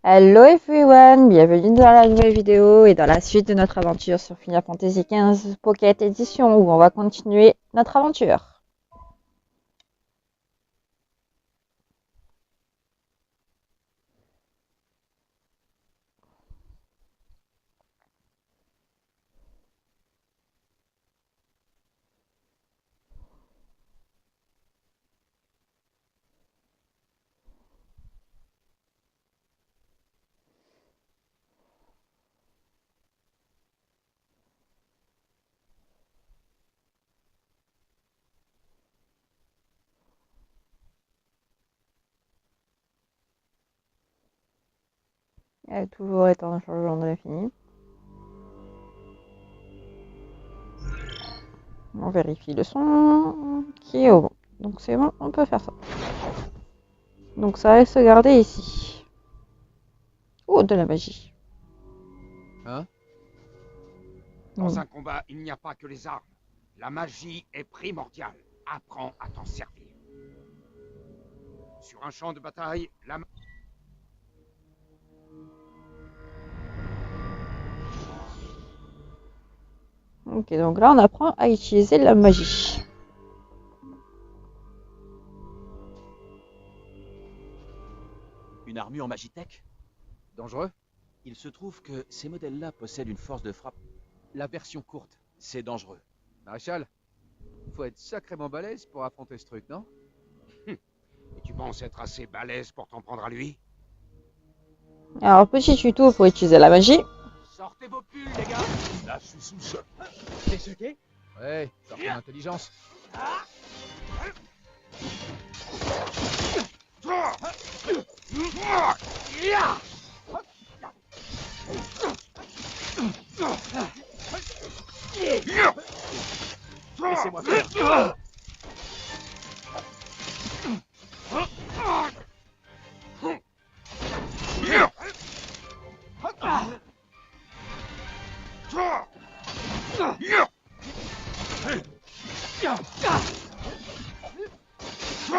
Hello everyone, bienvenue dans la nouvelle vidéo et dans la suite de notre aventure sur Final Fantasy XV Pocket Edition où on va continuer notre aventure. Elle est toujours étant en changeant de l'infini. On vérifie le son qui est au bon. Donc c'est bon, on peut faire ça. Donc ça va se garder ici. Oh, de la magie. Hein? Dans un combat, il n'y a pas que les armes. La magie est primordiale. Apprends à t'en servir. Sur un champ de bataille, la Ok, donc là on apprend à utiliser la magie. Une armure Magitech? Dangereux? Il se trouve que ces modèles-là possèdent une force de frappe. La version courte, c'est dangereux. Maréchal, faut être sacrément balèze pour affronter ce truc, non? Et tu penses être assez balèze pour t'en prendre à lui? Alors petit tuto pour utiliser la magie. Sortez vos pulls, les gars! Là, je suis sous le choc. T'es choqué? Ouais, sors ton intelligence. Laissez-moi faire.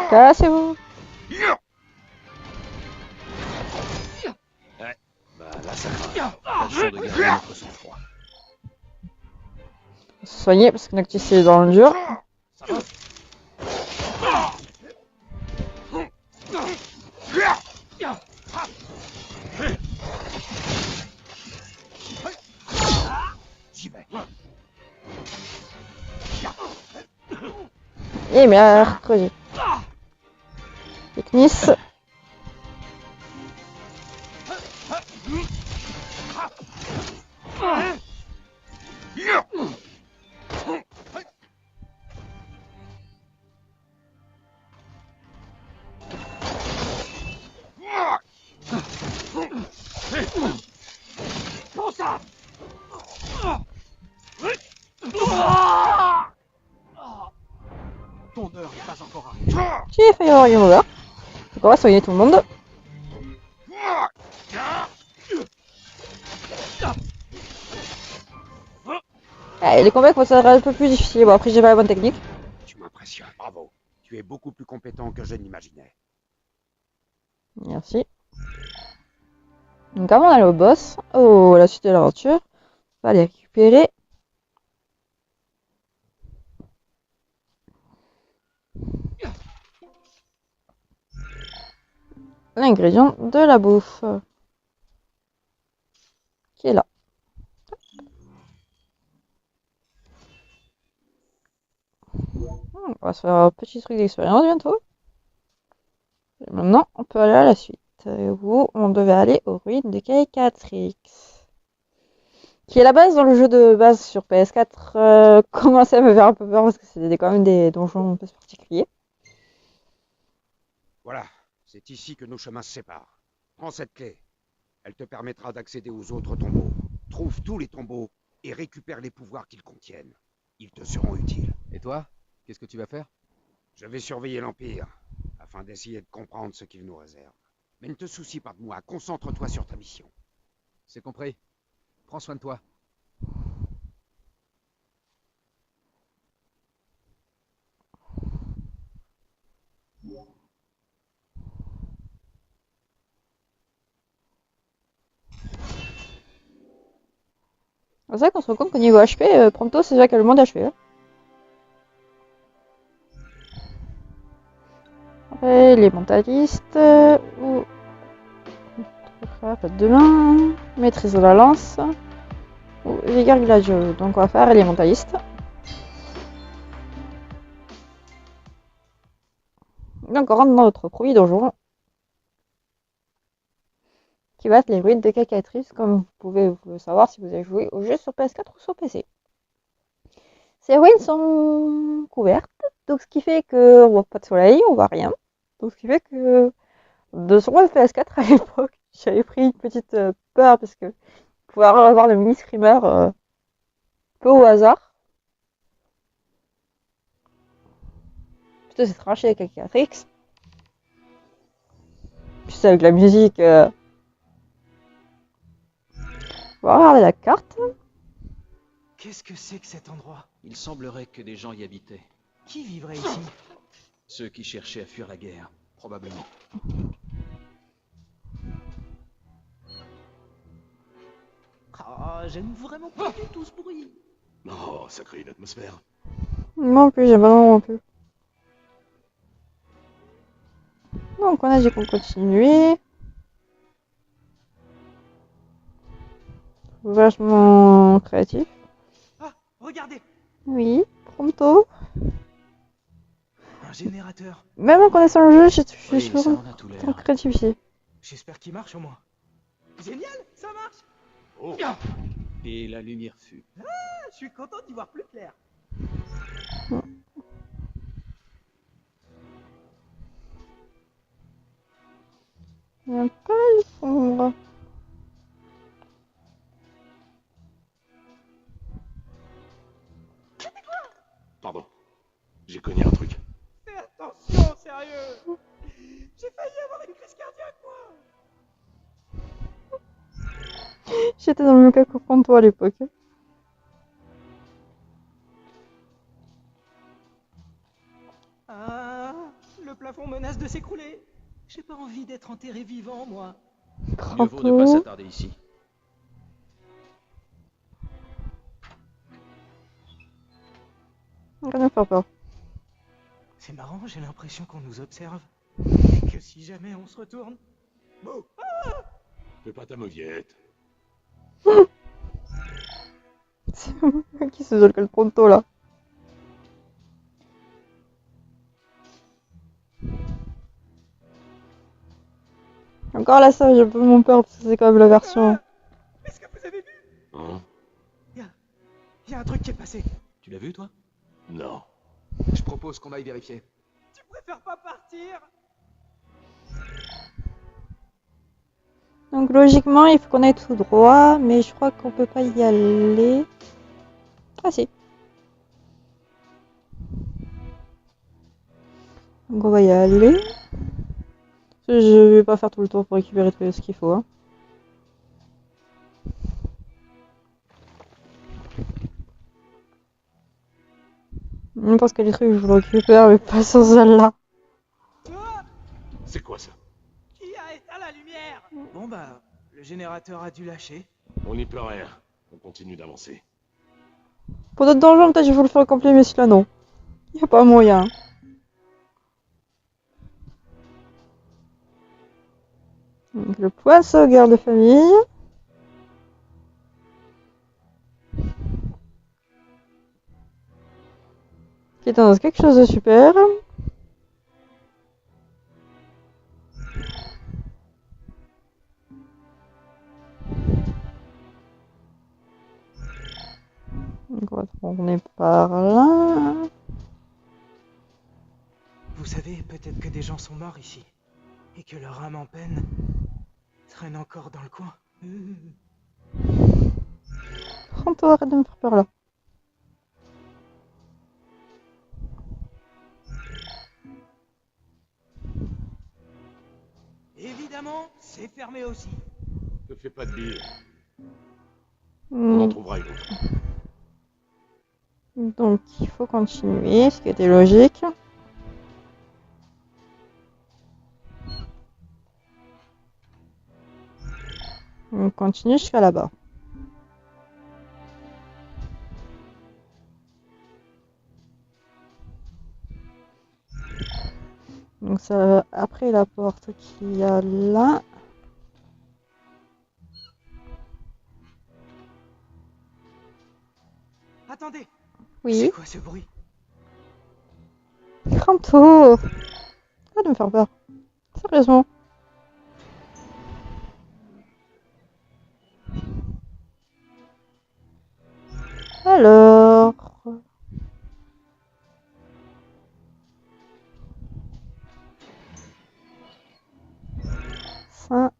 Cassez-vous. Ouais, bah là ça craint. Tâchons de garder notre sang-froid. Soignez parce que Noctis est dans le dur. Ça va? J'y vais. Et mercredi. Technis. Prends ça! Ton heure n'est pas encore arrivée. J'ai failli avoir game over. Donc on va soigner tout le monde. Les combats vont être un peu plus difficiles. Bon après j'ai pas la bonne technique. Tu m'impressionnes. Bravo. Tu es beaucoup plus compétent que je ne l'imaginais. Merci. Donc avant d'aller au boss, la suite de l'aventure, on va aller récupérer l'ingrédient de la bouffe. Qui est là. On va se faire un petit truc d'expérience bientôt. Et maintenant, on peut aller à la suite. Où on devait aller aux ruines de K4X. Qui est la base dans le jeu de base sur PS4. Commençait à me faire un peu peur parce que c'était quand même des donjons un peu particuliers. Voilà. C'est ici que nos chemins se séparent. Prends cette clé. Elle te permettra d'accéder aux autres tombeaux. Trouve tous les tombeaux et récupère les pouvoirs qu'ils contiennent. Ils te seront utiles. Et toi? Qu'est-ce que tu vas faire? Je vais surveiller l'Empire, afin d'essayer de comprendre ce qu'il nous réserve. Mais ne te soucie pas de moi, concentre-toi sur ta mission. C'est compris. Prends soin de toi. C'est vrai qu'on se rend compte qu'au niveau HP, Prompto c'est déjà qu'elle a le moins d'HP. Hein. Et les mentalistes. Ou. Pas de main. Maîtrise de la lance. Ou Vigueur Gladieux. Donc on va faire les mentalistes. Donc on rentre dans notre premier donjon. Qui va être les ruines de Cacatrice, comme vous pouvez le savoir si vous avez joué au jeu sur PS4 ou sur PC. Ces ruines sont couvertes, donc ce qui fait qu'on voit pas de soleil, on voit rien. Donc ce qui fait que sur le PS4 à l'époque, j'avais pris une petite peur parce que pouvoir avoir le mini screamer peu au hasard. Putain, c'est tranché avec Cacatrix. Puis c'est avec la musique. On va regarder la carte. Qu'est-ce que c'est que cet endroit? Il semblerait que des gens y habitaient. Qui vivrait ici? Ceux qui cherchaient à fuir la guerre, probablement. Ah, j'aime vraiment pas du tout ce bruit. Oh, ça crée une atmosphère. Non plus, j'aime pas non plus. Donc on a dit qu'on continuait. Vachement créatif. Ah, regardez, Oui, Prompto. un générateur. Même en connaissant le jeu, je suis Oui, sûre ça en a tout trop l'air. créatif ici. J'espère qu'il marche au moins. Génial, ça marche. Oh, Et la lumière fut. Ah, je suis content d'y voir plus clair. Il y a pas de sombre. pardon. J'ai cogné un truc. Fais attention, sérieux. J'ai failli avoir une crise cardiaque, moi. J'étais dans le même cas que Prompto à l'époque. Ah, le plafond menace de s'écrouler. J'ai pas envie d'être enterré vivant, moi. Mieux vaut ne pas Prompto. s'attarder ici. Rien à faire peur. C'est marrant, j'ai l'impression qu'on nous observe. Et que si jamais on se retourne... Bon, Fais pas ta mauviette. C'est qui se joue le Prompto là? Encore là, ça, j'ai un peu mon peur parce que c'est quand même la version. est-ce que vous avez vu? Hein? Y a un truc qui est passé. Tu l'as vu, toi? Non. Je propose qu'on aille vérifier. Tu préfères pas partir? Donc logiquement, il faut qu'on aille tout droit, mais je crois qu'on peut pas y aller. Ah si. Donc on va y aller. Je vais pas faire tout le tour pour récupérer tout ce qu'il faut. Hein. Parce que les trucs je le récupère, mais pas sans celle-là. Ah, C'est quoi ça? qui a éteint la lumière? Bon bah, le générateur a dû lâcher. On n'y peut rien. On continue d'avancer. Pour d'autres donjons, peut-être il faut le faire complet, mais celui-là non. Y a pas moyen. Donc, le point sauvegarde de famille. Qui est dans quelque chose de super. Donc on va tourner par là. Vous savez, peut-être que des gens sont morts ici. Et que leur âme en peine traîne encore dans le coin. Prends-toi, arrête de me faire peur là. Évidemment, c'est fermé aussi. Ne fais pas de bile. On en trouvera une autre. Donc il faut continuer, ce qui était logique. On continue jusqu'à là-bas. Donc ça, après la porte qu'il y a là. Attendez, Oui. c'est quoi ce bruit? Crampto! Arrête de me faire peur. Sérieusement. Alors. Ça.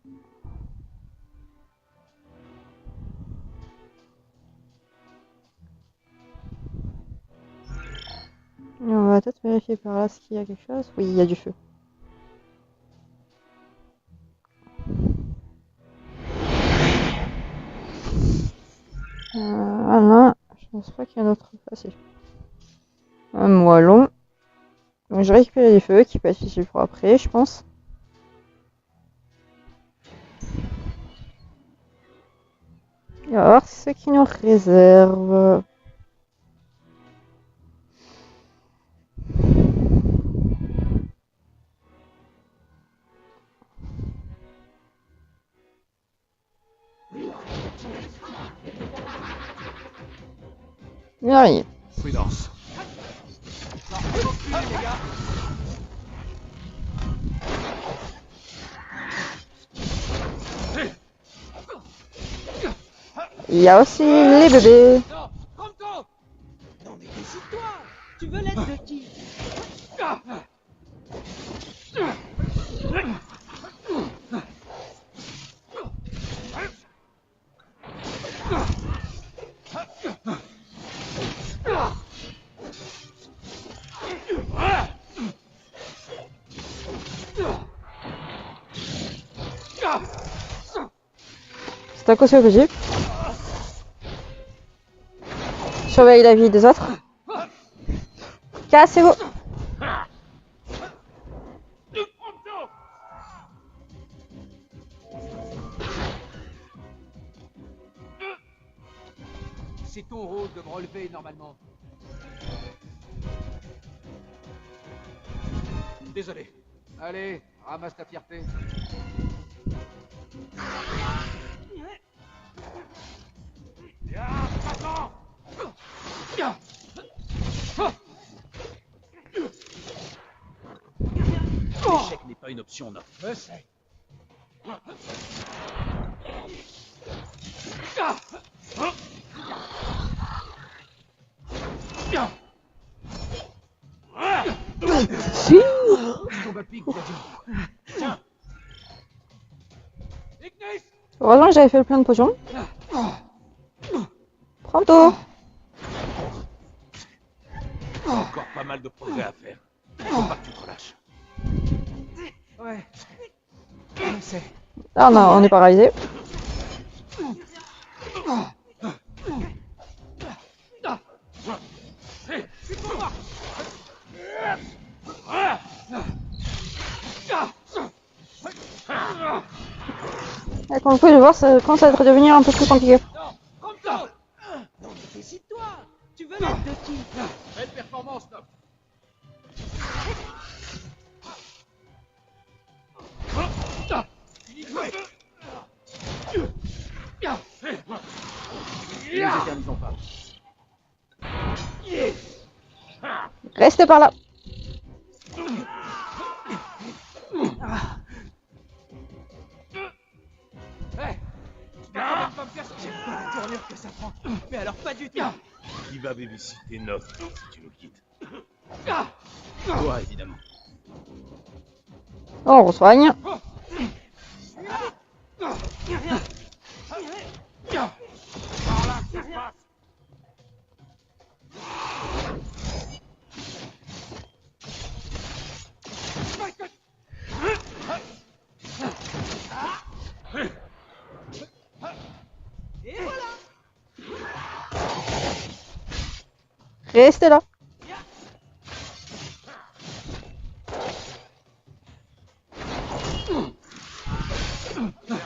Et on va peut-être vérifier par là s'il y a quelque chose. Oui, il y a du feu. Voilà. Je pense pas qu'il y a un autre. Ah, si. Un moellon. Donc je récupère les feux qui peut être utile pour après, je pense. Et on va voir ce qui nous réserve. Il n'y a rien. Prudence. Il y a aussi les bébés. Non, Prompto! Non mais décide-toi. Tu veux l'aide de qui? C'est un caution que j'ai. Surveille la vie des autres. Cassez-vous. C'est ton rôle de me relever normalement. Désolé. Allez, ramasse ta fierté. L'échec n'est pas une option, non. Je sais. Si. Tombe à pic, Vladimir. Tiens. Ignis! Heureusement que j'avais fait le plein de potions. Pronto. Encore pas mal de progrès à faire. Faut pas que tu te relâches. Ouais. Je sais. Là, on est paralysé. Et comme vous pouvez le voir, ça commence à devenir un peu plus compliqué. Non, Prompto! Non mais décide-toi. Tu veux l'aide de qui? Belle performance, Nob. Ne nous éternisons pas. Restez par là. Hé! Tu vas quand même pas me faire sortir la tournure que ça prend. Mais alors pas du tout. Qui va babysitter Nof si tu nous quittes? Toi, évidemment. On resoigne. Et voilà. Restez là.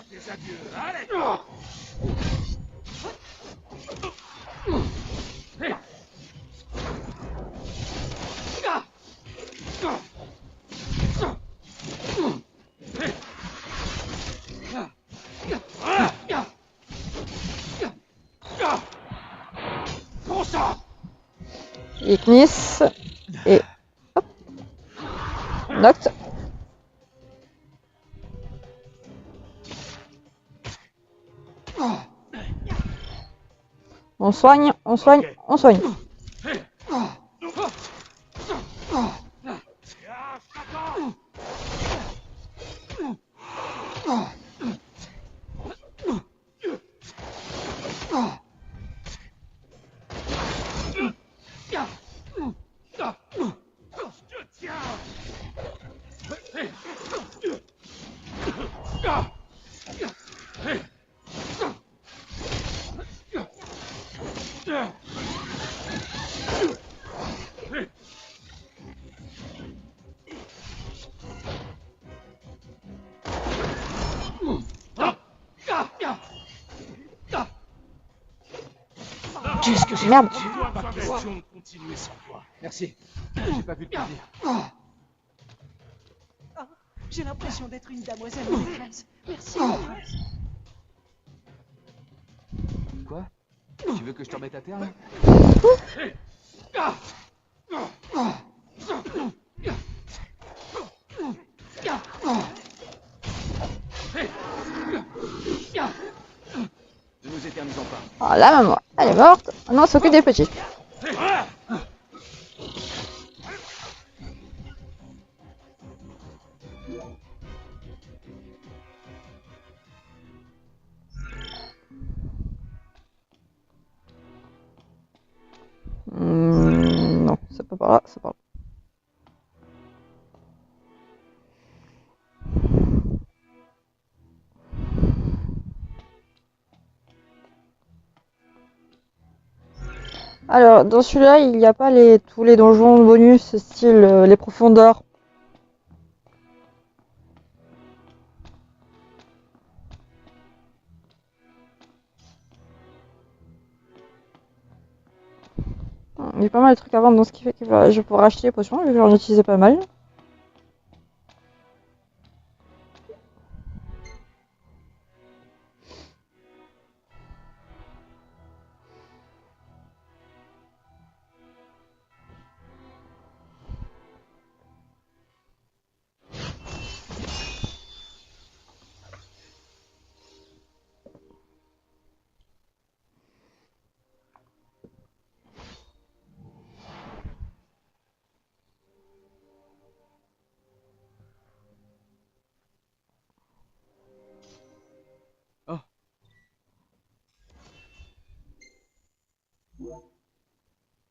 Des adieux. Allez. Ignis et hop, Noct. On soigne, on soigne, Ok. on soigne. Qu'est-ce que c'est? Merde. Pas question de continuer sans toi. Merci. J'ai pas vu le plaisir. Ah, j'ai l'impression d'être une damoiselle en détresse. Merci, maîtresse. Quoi? Tu veux que je te remette à terre là? Ne nous éternisons pas. Ah, la maman, elle est morte. Maintenant, on s'occupe des petits. Non, c'est pas par là, c'est par là. Alors, dans celui-là, il n'y a pas tous les donjons bonus, style les profondeurs. Il y a pas mal de trucs à vendre, donc ce qui fait que je pourrais acheter les potions, vu que j'en utilisais pas mal.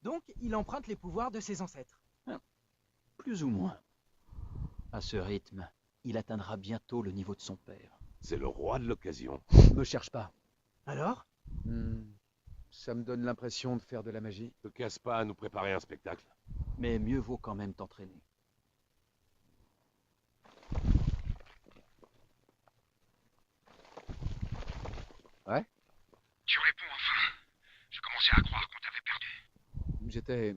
Donc, il emprunte les pouvoirs de ses ancêtres. Plus ou moins. À ce rythme, il atteindra bientôt le niveau de son père. C'est le roi de l'occasion. Me cherche pas. Alors? Ça me donne l'impression de faire de la magie. Te casse pas à nous préparer un spectacle. Mais mieux vaut quand même t'entraîner. Ouais? Tu réponds enfin. Je commençais à croire qu'on t'avait perdu. J'étais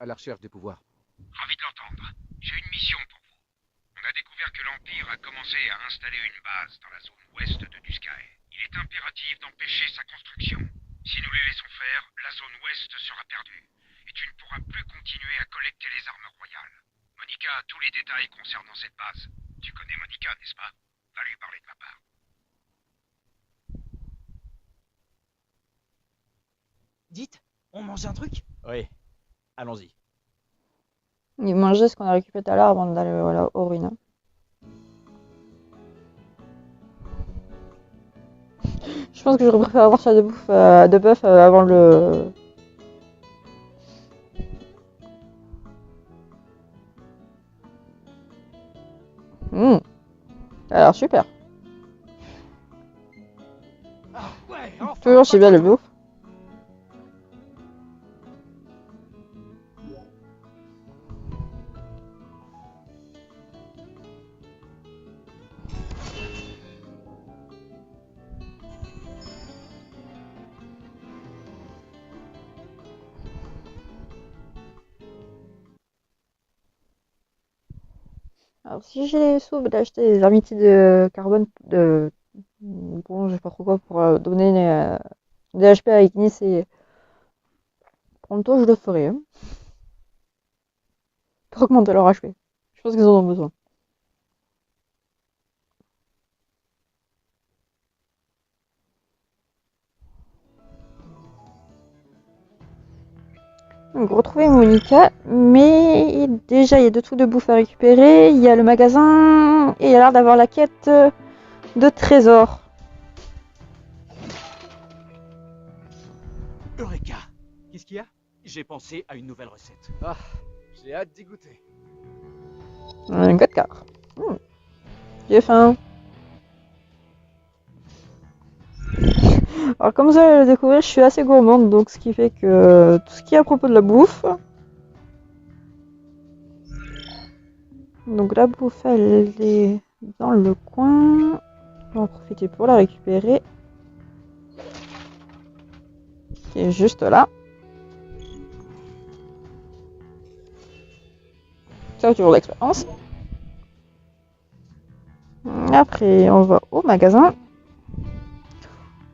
à la recherche des pouvoirs. Ravi de l'entendre. J'ai une mission pour vous. On a découvert que l'Empire a commencé à installer une base dans la zone ouest de Duscae. Il est impératif d'empêcher sa construction. Si nous les laissons faire, la zone ouest sera perdue. Et tu ne pourras plus continuer à collecter les armes royales. Monica a tous les détails concernant cette base. Tu connais Monica, n'est-ce pas? Va lui parler de ma part. Dites, on mange un truc? Oui, allons-y. Il mangeait ce qu'on a récupéré tout à l'heure avant d'aller voilà, aux ruines. Je pense que j'aurais préféré avoir ça de bœuf avant le... Ça a l'air super. Ah ouais, enfin, Toujours si bien le bouffe. Alors si j'ai les sous, d'acheter des amitiés de carbone de... Bon, je sais pas trop quoi pour donner des HP à Ignis et... Pronto, je le ferai. Hein. pour augmenter leur HP. Je pense qu'ils en ont besoin. Donc retrouver Monica, mais déjà il y a 2 trucs de bouffe à récupérer, il y a le magasin et il y a l'air d'avoir la quête de trésors. Eureka! Qu'est-ce qu'il y a? J'ai pensé à une nouvelle recette. Ah, j'ai hâte d'y goûter. Un code car. J'ai faim. Alors comme vous allez le découvrir, je suis assez gourmande, donc ce qui fait que tout ce qui est à propos de la bouffe. Donc la bouffe, elle est dans le coin. On va en profiter pour la récupérer. Qui est juste là. Ça va toujours l'expérience. Après, on va au magasin.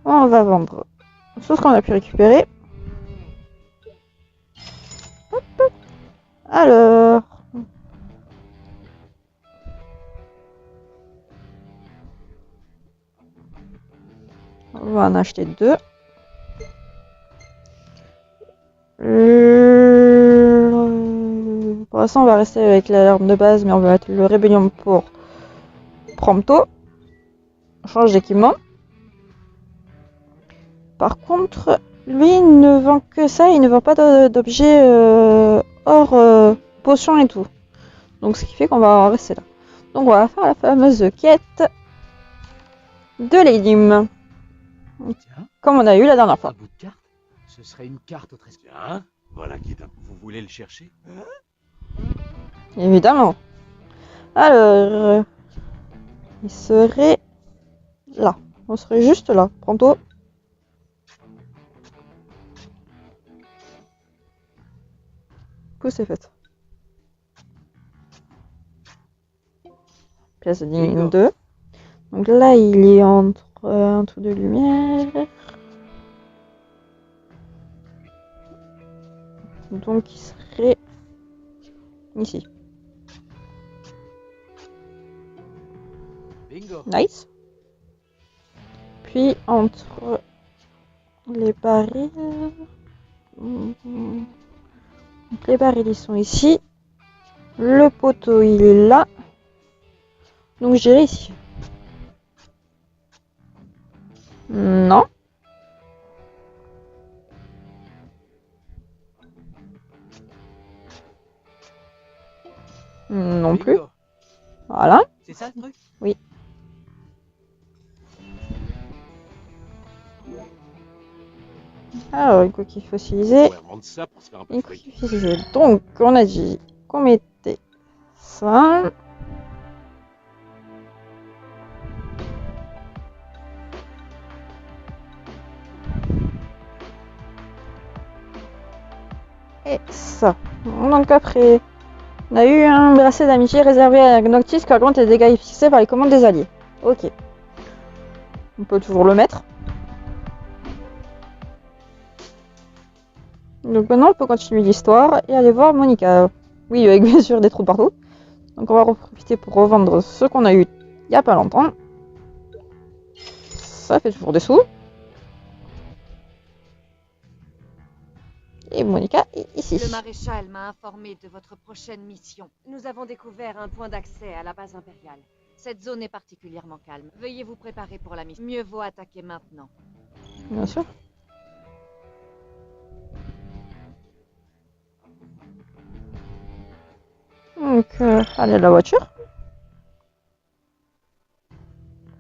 On va vendre tout ce qu'on a pu récupérer. Hop, hop. Alors, on va en acheter 2. Pour l'instant, on va rester avec l'arme de base, mais on va mettre le rébellion pour Prompto. On change d'équipement. Par contre, lui, il ne vend que ça, il ne vend pas d'objets hors potions et tout. Donc, ce qui fait qu'on va rester là. Donc, on va faire la fameuse quête de l'énigme, Tiens, comme on a eu la dernière fois. un bout de carte. Ce serait une carte au trésor. Tiens, voilà qui est un... Vous voulez le chercher? Évidemment. Alors, il serait là. On serait juste là. Pronto. Coup, c'est fait. Pièce de ligne Bingo. 2. Donc là, il est entre un trou de lumière. Donc, il serait ici. Bingo. Nice. Puis, entre les barils... Donc, les barils, ils sont ici. Le poteau, il est là. Donc, je dirais ici. Non. Non plus. Bingo. Voilà. C'est ça le truc? Oui. Alors, une coquille fossilisée. Ouais, vendre ça pour se faire un peu Une de fric. coquille fossilisée. Donc, on a dit qu'on mettait ça. Et ça. Donc après, on a eu un bracelet d'amitié réservé à Noctis qui augmente les dégâts fixés par les commandes des alliés. Ok. On peut toujours le mettre. Donc maintenant, on peut continuer l'histoire et aller voir Monica. Oui, avec bien sûr des trous partout. Donc on va en profiter pour revendre ce qu'on a eu il n'y a pas longtemps. Ça fait toujours des sous. Et Monica est ici. Le maréchal m'a informé de votre prochaine mission. Nous avons découvert un point d'accès à la base impériale. Cette zone est particulièrement calme. Veuillez vous préparer pour la mission. Mieux vaut attaquer maintenant. Bien sûr. Donc, allez à la voiture.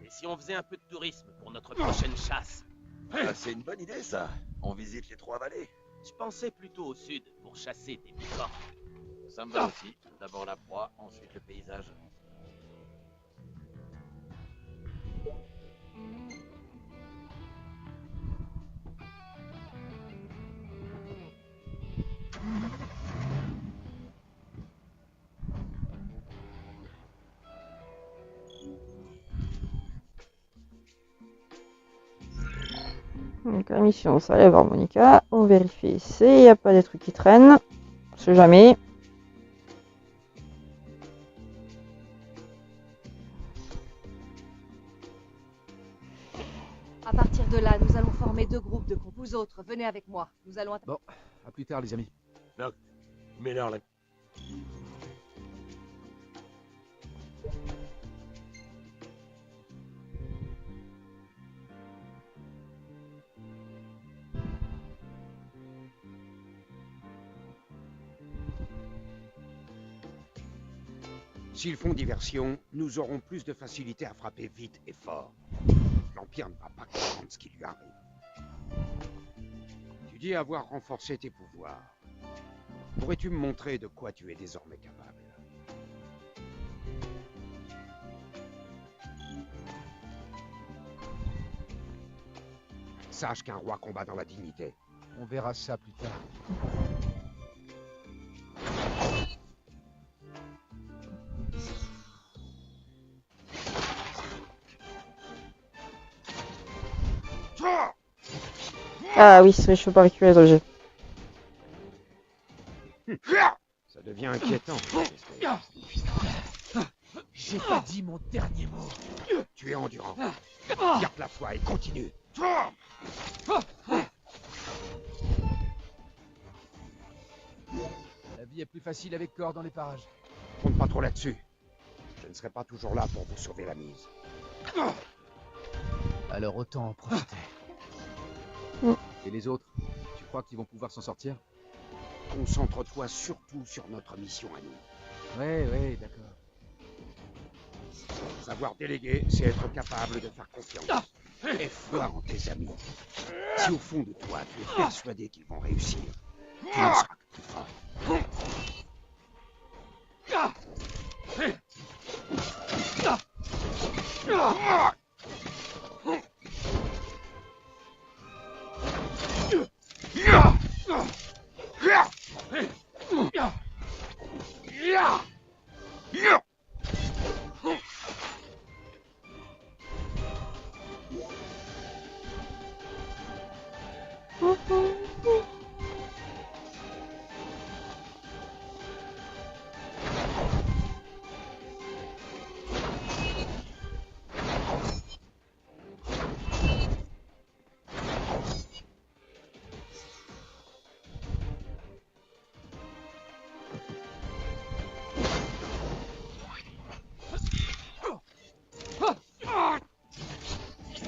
Et si on faisait un peu de tourisme pour notre prochaine chasse? Ah, c'est une bonne idée, ça. On visite les 3 vallées. Je pensais plutôt au sud pour chasser des bicornes. Ça me va aussi. D'abord la proie, ensuite le paysage. Donc la mission, ça allait voir Monica. On vérifie ici, il n'y a pas des trucs qui traînent. On sait jamais. À partir de là, nous allons former 2 groupes de groupes. Vous autres, venez avec moi. Nous allons... Bon, à plus tard les amis. Noct, mets-leur la... S'ils font diversion, nous aurons plus de facilité à frapper vite et fort. L'Empire ne va pas comprendre ce qui lui arrive. Tu dis avoir renforcé tes pouvoirs. Pourrais-tu me montrer de quoi tu es désormais capable? Sache qu'un roi combat dans la dignité. On verra ça plus tard. Ah oui, c'est vrai, je peux pas récupérer les objets. Ça devient inquiétant. J'ai pas dit mon dernier mot. Tu es endurant. Garde la foi et continue. La vie est plus facile avec corps dans les parages. Compte pas trop là-dessus. Je ne serai pas toujours là pour vous sauver la mise. Alors autant en profiter. Et les autres, tu crois qu'ils vont pouvoir s'en sortir? Concentre-toi surtout sur notre mission à nous. Ouais, d'accord. Savoir déléguer, c'est être capable de faire confiance. Aie foi en tes amis. Si au fond de toi, tu es persuadé qu'ils vont réussir, tu ne seras que plus fort.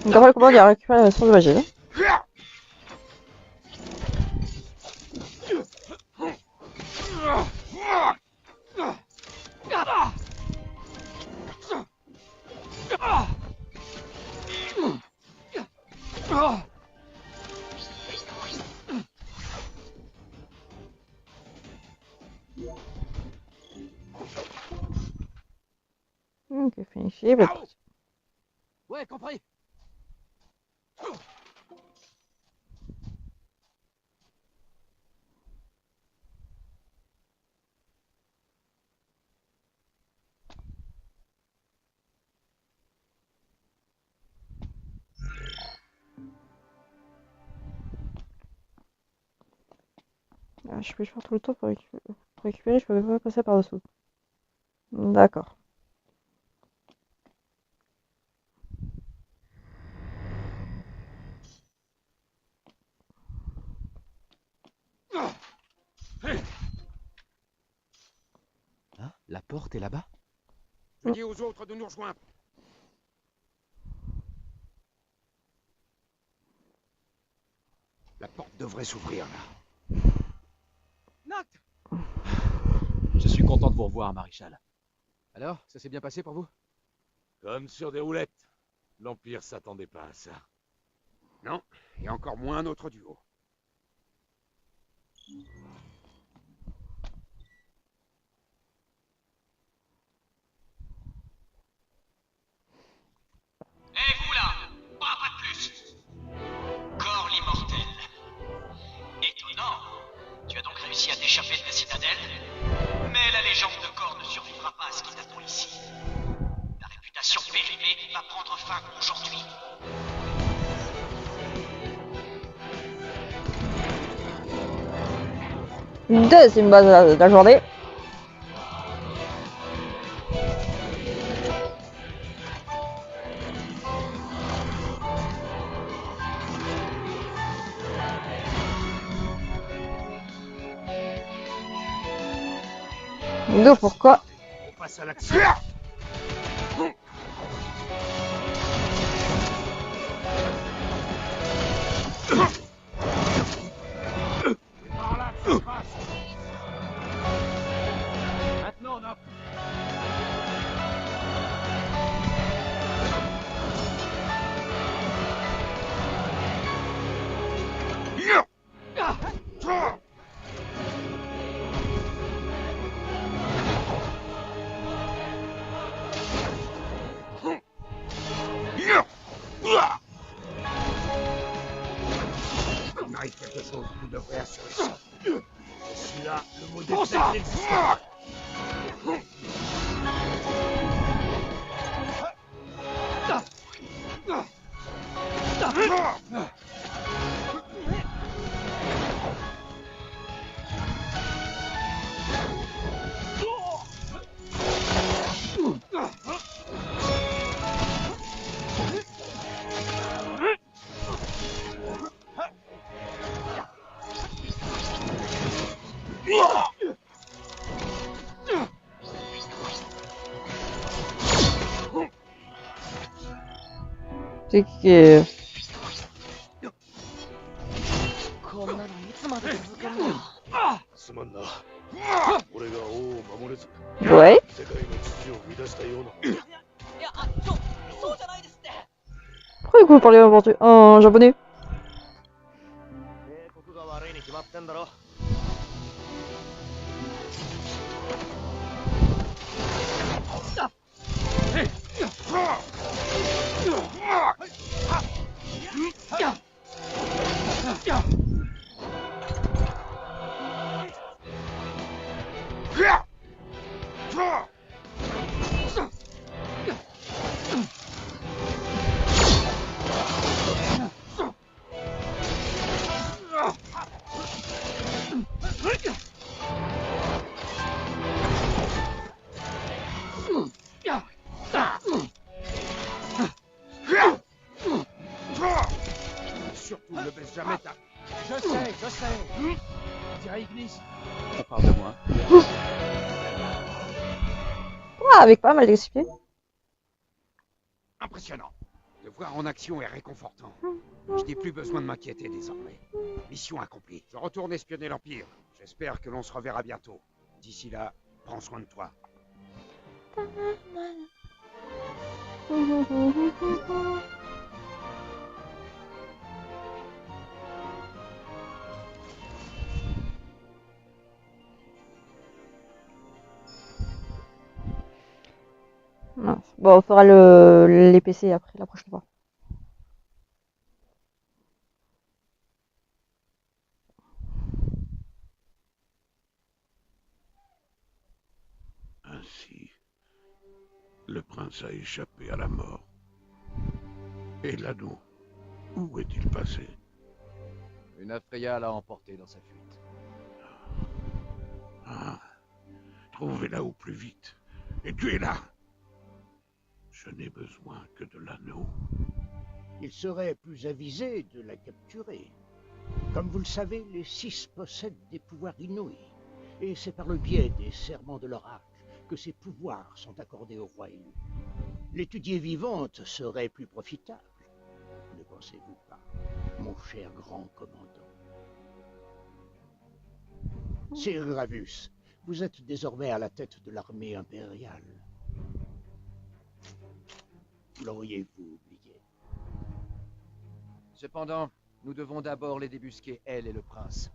Donc après le combat, il a récupéré la source de magie. Ok, finish. Ouais, compris. Ah, je peux faire tout le tour pour récupérer, je peux pas passer par dessous. D'accord. Hein? La porte est là-bas? Je dis aux autres de nous rejoindre. La porte devrait s'ouvrir là. Noct! Je suis content de vous revoir, maréchal. Alors, ça s'est bien passé pour vous? Comme sur des roulettes. L'Empire s'attendait pas à ça. Non, et encore moins notre duo. Et vous là, pas de plus. Corps l'immortel. Étonnant. Tu as donc réussi à t'échapper de la citadelle? Mais la légende de Corps ne survivra pas à ce qui t'attend ici. Ta réputation périmée va prendre fin aujourd'hui. Deuxième base de la journée. Donc pourquoi? On passe à l'action. Par là, ça se passe. Maintenant, on a... Il m'arrive quelque chose, vous devrez assurer ça. Je suis là, le modèle n'existe pas. C'est que... こんなのいつまで続くんだ。すまんな。俺が王を守れず、 Ouais. 世界の秩序を乱したようなもんだ。いや、そうじゃないですって。 Pourquoi vous parlez en japonais? 帝国が悪いに決まってんだろ。Surtout, ne baisse jamais ta... Je sais. Tiens, Ignis. On parle de moi. Ah, avec pas mal d'expliqué. Impressionnant. Le voir en action est réconfortant. Je n'ai plus besoin de m'inquiéter désormais. Mission accomplie. Je retourne espionner l'Empire. J'espère que l'on se reverra bientôt. D'ici là, prends soin de toi. Mince. Bon, on fera les PC après, la prochaine fois. Ainsi, le prince a échappé à la mort. Et l'anneau, où est-il passé? Une Afreya l'a emporté dans sa fuite. Ah, trouvez-la au plus vite. Et tuez-la. Je n'ai besoin que de l'anneau. Il serait plus avisé de la capturer. Comme vous le savez, les 6 possèdent des pouvoirs inouïs. Et c'est par le biais des serments de l'oracle que ces pouvoirs sont accordés au roi élu. L'étudier vivante serait plus profitable. Ne pensez-vous pas, mon cher grand commandant? Sir Gravus, vous êtes désormais à la tête de l'armée impériale. L'auriez-vous oublié? Cependant, nous devons d'abord les débusquer, elle et le prince.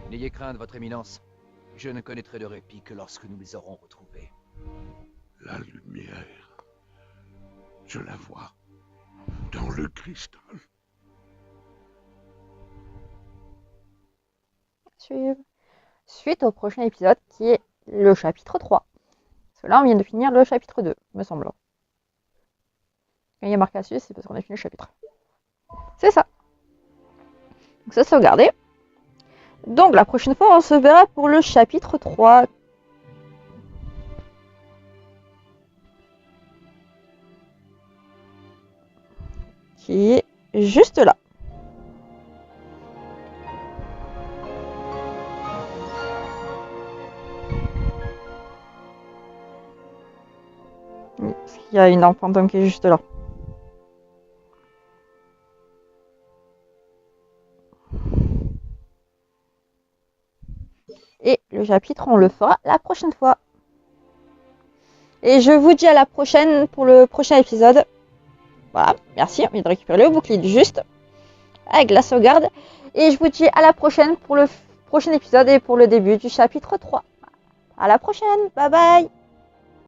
N'ayez crainte, votre éminence. Je ne connaîtrai de répit que lorsque nous les aurons retrouvés. La lumière. Je la vois. Dans le cristal. Suite au prochain épisode qui est le chapitre 3. Parce que là, on vient de finir le chapitre 2, me semble. Quand il y a marqué à suivre, c'est parce qu'on a fini le chapitre. C'est ça. Donc ça, sauvegardé. Donc la prochaine fois, on se verra pour le chapitre 3. Qui est juste là. qu'il y a une lampe fantôme qui est juste là. Et le chapitre, on le fera la prochaine fois. Et je vous dis à la prochaine pour le prochain épisode. Voilà, merci, on vient de récupérer le bouclier du juste avec la sauvegarde. Et je vous dis à la prochaine pour le prochain épisode et pour le début du chapitre 3. À la prochaine, bye bye.